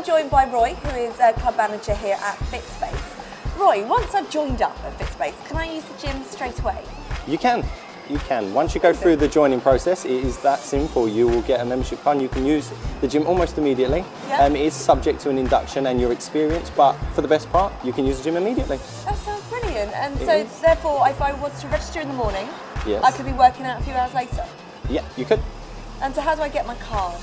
I'm joined by Roy, who is a club manager here at FitSpace. Roy, once I've joined up at FitSpace, can I use the gym straight away? You can. You can. Once you go through the joining process, it is that simple. You will get a membership card and you can use the gym almost immediately. Yeah. It is subject to an induction and your experience, but for the best part, you can use the gym immediately. That sounds brilliant. And It so is. therefore, if I was to register in the morning, Yes. I could be working out a few hours later. Yeah, you could. And so how do I get my card?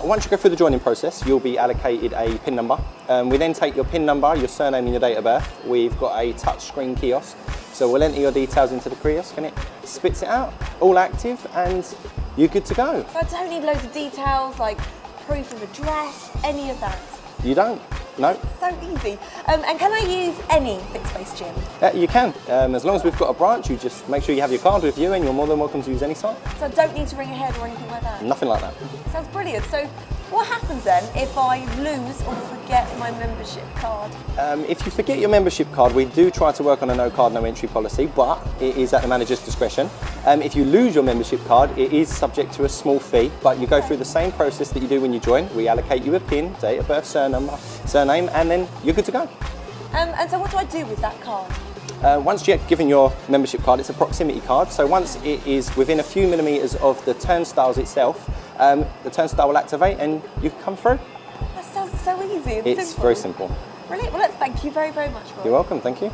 Once you go through the joining process, you'll be allocated a PIN number. We then take your PIN number, your surname and your date of birth. We've got a touch screen kiosk. So we'll enter your details into the kiosk and it spits it out, all active, and you're good to go. So I don't need loads of details like proof of address, any of that. You don't? No? So easy. And can I use any FitSpace gym? You can. As long as we've got a branch, you just make sure you have your card with you and you're more than welcome to use any site. So I don't need to ring ahead or anything like that? Nothing like that. Sounds brilliant. So what happens then if I lose or forget my membership card? If you forget your membership card, we do try to work on a no card, no entry policy, but it is at the manager's discretion. If you lose your membership card, it is subject to a small fee, but you go through the same process that you do when you join. We allocate you a PIN, date of birth, surname, and then you're good to go. And so what do I do with that card? Once you're given your membership card, it's a proximity card, so once it is within a few millimetres of the turnstiles itself, the turnstile will activate and you can come through. That sounds so easy and It's simple. very simple. Brilliant. Well, look, thank you very, very much, Roy. You're welcome, thank you.